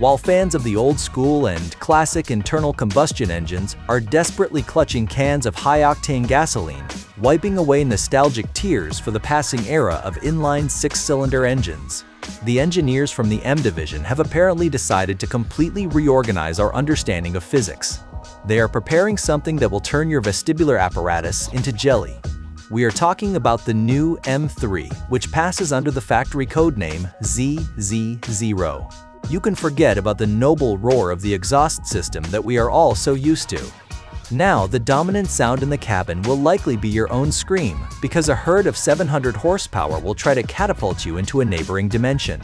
while fans of the old school and classic internal combustion engines are desperately clutching cans of high-octane gasoline, wiping away nostalgic tears for the passing era of inline six-cylinder engines. The engineers from the M division have apparently decided to completely reorganize our understanding of physics. They are preparing something that will turn your vestibular apparatus into jelly. We are talking about the new M3, which passes under the factory codename ZZ0. You can forget about the noble roar of the exhaust system that we are all so used to. Now, the dominant sound in the cabin will likely be your own scream, because a herd of 700 horsepower will try to catapult you into a neighboring dimension.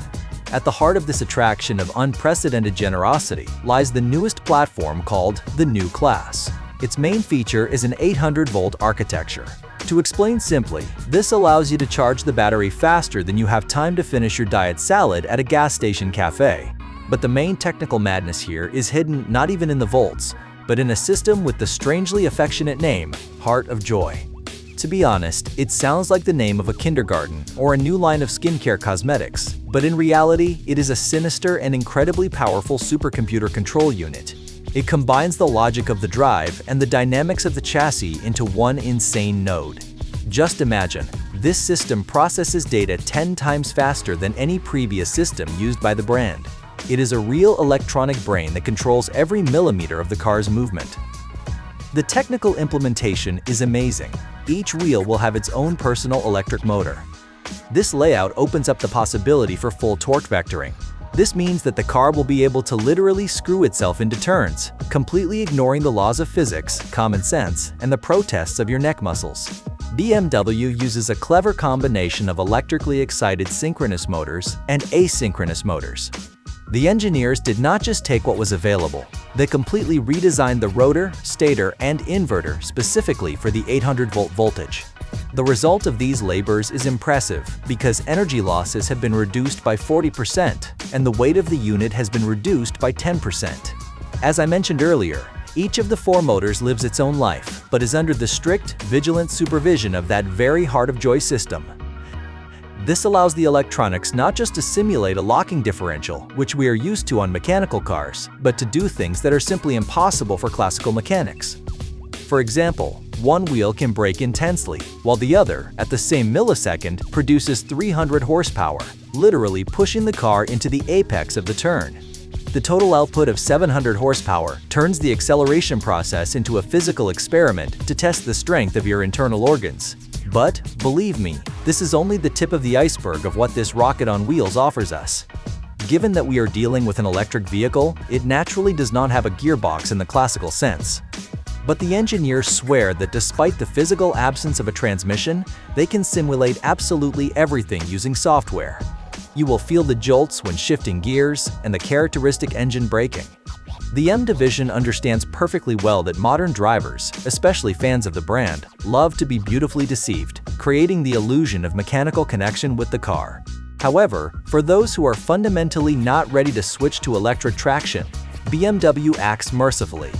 At the heart of this attraction of unprecedented generosity lies the newest platform called the New Class. Its main feature is an 800-volt architecture. To explain simply, this allows you to charge the battery faster than you have time to finish your diet salad at a gas station cafe. But the main technical madness here is hidden not even in the volts, but in a system with the strangely affectionate name, Heart of Joy. To be honest, it sounds like the name of a kindergarten or a new line of skincare cosmetics, but in reality, it is a sinister and incredibly powerful supercomputer control unit. It combines the logic of the drive and the dynamics of the chassis into one insane node. Just imagine, this system processes data 10 times faster than any previous system used by the brand. It is a real electronic brain that controls every millimeter of the car's movement. The technical implementation is amazing. Each wheel will have its own personal electric motor. This layout opens up the possibility for full torque vectoring. This means that the car will be able to literally screw itself into turns, completely ignoring the laws of physics, common sense, and the protests of your neck muscles. BMW uses a clever combination of electrically excited synchronous motors and asynchronous motors. The engineers did not just take what was available, they completely redesigned the rotor, stator, and inverter specifically for the 800-volt voltage. The result of these labors is impressive because energy losses have been reduced by 40% and the weight of the unit has been reduced by 10%. As I mentioned earlier, each of the four motors lives its own life, but is under the strict, vigilant supervision of that very Heart of Joy system. This allows the electronics not just to simulate a locking differential, which we are used to on mechanical cars, but to do things that are simply impossible for classical mechanics. For example, one wheel can brake intensely, while the other, at the same millisecond, produces 300 horsepower, literally pushing the car into the apex of the turn. The total output of 700 horsepower turns the acceleration process into a physical experiment to test the strength of your internal organs. But, believe me, this is only the tip of the iceberg of what this rocket on wheels offers us. Given that we are dealing with an electric vehicle, it naturally does not have a gearbox in the classical sense. But the engineers swear that despite the physical absence of a transmission, they can simulate absolutely everything using software. You will feel the jolts when shifting gears and the characteristic engine braking. The M division understands perfectly well that modern drivers, especially fans of the brand, love to be beautifully deceived, creating the illusion of mechanical connection with the car. However, for those who are fundamentally not ready to switch to electric traction, BMW acts mercifully.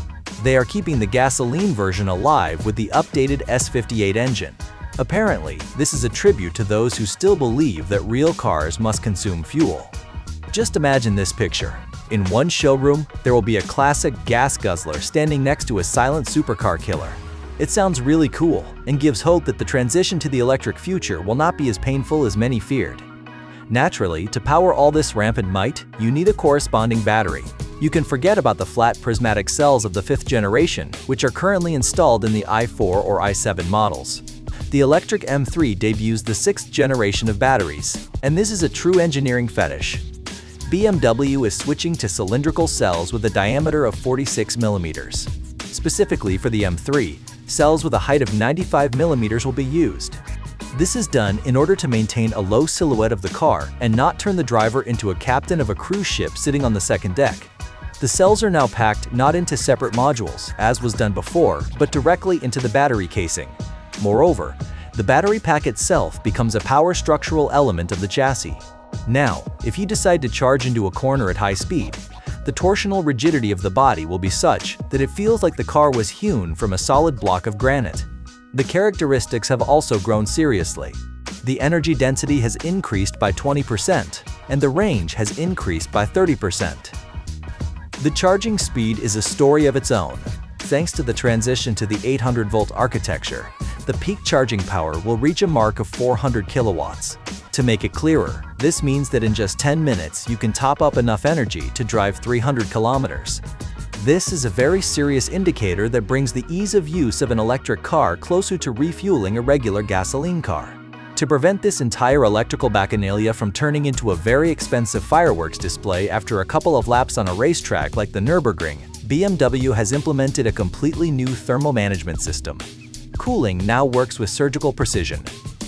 They are keeping the gasoline version alive with the updated S58 engine. Apparently, this is a tribute to those who still believe that real cars must consume fuel. Just imagine this picture. In one showroom, there will be a classic gas guzzler standing next to a silent supercar killer. It sounds really cool and gives hope that the transition to the electric future will not be as painful as many feared. Naturally, to power all this rampant might, you need a corresponding battery. You can forget about the flat prismatic cells of the 5th generation, which are currently installed in the i4 or i7 models. The electric M3 debuts the 6th generation of batteries, and this is a true engineering fetish. BMW is switching to cylindrical cells with a diameter of 46 millimeters. Specifically for the M3, cells with a height of 95 millimeters will be used. This is done in order to maintain a low silhouette of the car and not turn the driver into a captain of a cruise ship sitting on the second deck. The cells are now packed not into separate modules, as was done before, but directly into the battery casing. Moreover, the battery pack itself becomes a power structural element of the chassis. Now, if you decide to charge into a corner at high speed, the torsional rigidity of the body will be such that it feels like the car was hewn from a solid block of granite. The characteristics have also grown seriously. The energy density has increased by 20%, and the range has increased by 30%. The charging speed is a story of its own. Thanks to the transition to the 800-volt architecture, the peak charging power will reach a mark of 400 kilowatts. To make it clearer, this means that in just 10 minutes you can top up enough energy to drive 300 kilometers. This is a very serious indicator that brings the ease of use of an electric car closer to refueling a regular gasoline car. To prevent this entire electrical bacchanalia from turning into a very expensive fireworks display after a couple of laps on a racetrack like the Nürburgring, BMW has implemented a completely new thermal management system. Cooling now works with surgical precision.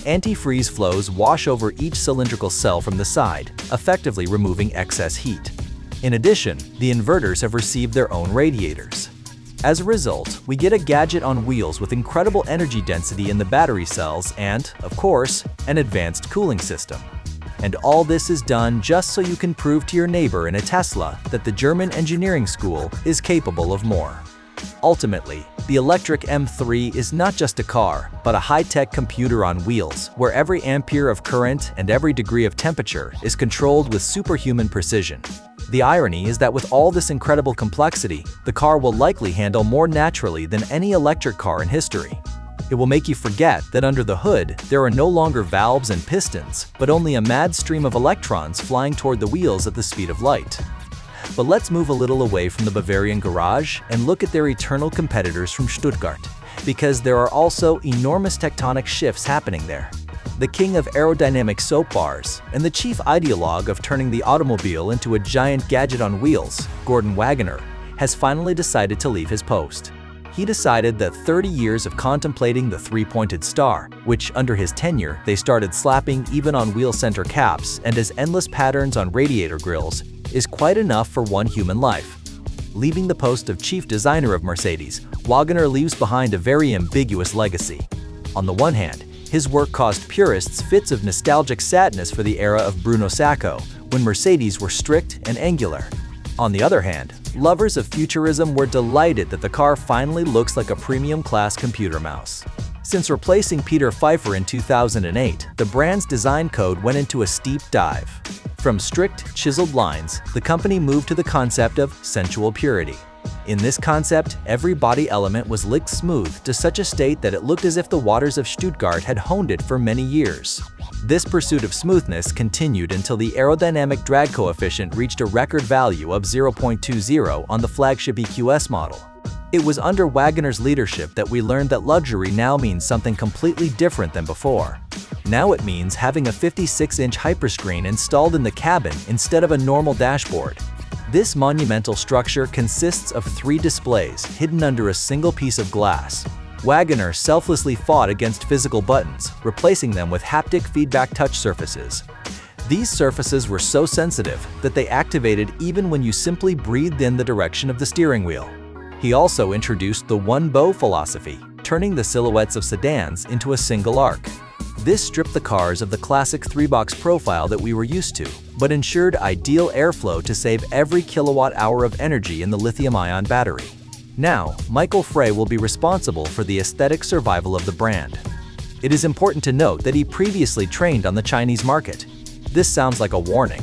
Anti-freeze flows wash over each cylindrical cell from the side, effectively removing excess heat. In addition, the inverters have received their own radiators. As a result, we get a gadget on wheels with incredible energy density in the battery cells and, of course, an advanced cooling system. And all this is done just so you can prove to your neighbor in a Tesla that the German engineering school is capable of more. Ultimately, the electric M3 is not just a car, but a high-tech computer on wheels where every ampere of current and every degree of temperature is controlled with superhuman precision. The irony is that with all this incredible complexity, the car will likely handle more naturally than any electric car in history. It will make you forget that under the hood, there are no longer valves and pistons, but only a mad stream of electrons flying toward the wheels at the speed of light. But let's move a little away from the Bavarian garage and look at their eternal competitors from Stuttgart, because there are also enormous tectonic shifts happening there. The king of aerodynamic soap bars and the chief ideologue of turning the automobile into a giant gadget on wheels, Gordon Wagener, has finally decided to leave his post. He decided that 30 years of contemplating the three-pointed star, which under his tenure they started slapping even on wheel center caps and as endless patterns on radiator grills, is quite enough for one human life. Leaving the post of chief designer of Mercedes, Wagener leaves behind a very ambiguous legacy. On the one hand, his work caused purists fits of nostalgic sadness for the era of Bruno Sacco, when Mercedes were strict and angular. On the other hand, lovers of futurism were delighted that the car finally looks like a premium-class computer mouse. Since replacing Peter Pfeiffer in 2008, the brand's design code went into a steep dive. From strict, chiseled lines, the company moved to the concept of sensual purity. In this concept, every body element was licked smooth to such a state that it looked as if the waters of Stuttgart had honed it for many years. This pursuit of smoothness continued until the aerodynamic drag coefficient reached a record value of 0.20 on the flagship EQS model. It was under Wagener's leadership that we learned that luxury now means something completely different than before. Now it means having a 56-inch hyperscreen installed in the cabin instead of a normal dashboard. This monumental structure consists of 3 displays hidden under a single piece of glass. Wagener selflessly fought against physical buttons, replacing them with haptic feedback touch surfaces. These surfaces were so sensitive that they activated even when you simply breathed in the direction of the steering wheel. He also introduced the one-bow philosophy, turning the silhouettes of sedans into a single arc. This stripped the cars of the classic 3-box profile that we were used to, but ensured ideal airflow to save every kilowatt-hour of energy in the lithium-ion battery. Now, Michael Frey will be responsible for the aesthetic survival of the brand. It is important to note that he previously trained on the Chinese market. This sounds like a warning.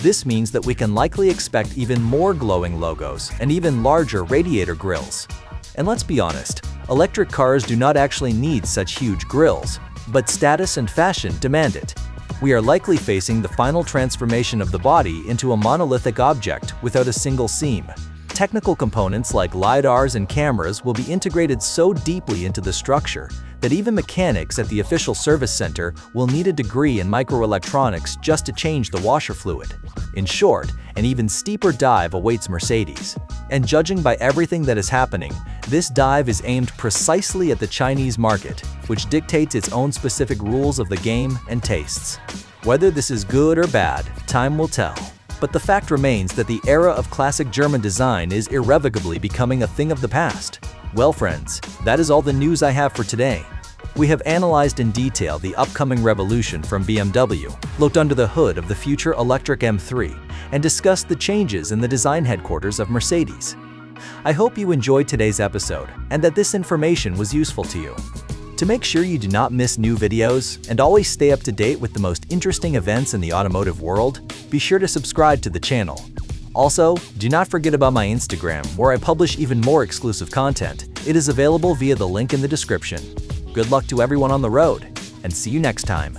This means that we can likely expect even more glowing logos and even larger radiator grills. And let's be honest, electric cars do not actually need such huge grills, but status and fashion demand it. We are likely facing the final transformation of the body into a monolithic object without a single seam. Technical components like LiDARs and cameras will be integrated so deeply into the structure that even mechanics at the official service center will need a degree in microelectronics just to change the washer fluid. In short, an even steeper dive awaits Mercedes. And judging by everything that is happening, this dive is aimed precisely at the Chinese market, which dictates its own specific rules of the game and tastes. Whether this is good or bad, time will tell. But the fact remains that the era of classic German design is irrevocably becoming a thing of the past. Well friends, that is all the news I have for today. We have analyzed in detail the upcoming revolution from BMW, looked under the hood of the future electric M3, and discussed the changes in the design headquarters of Mercedes. I hope you enjoyed today's episode and that this information was useful to you. To make sure you do not miss new videos and always stay up to date with the most interesting events in the automotive world, be sure to subscribe to the channel. Also, do not forget about my Instagram, where I publish even more exclusive content. It is available via the link in the description. Good luck to everyone on the road, and see you next time.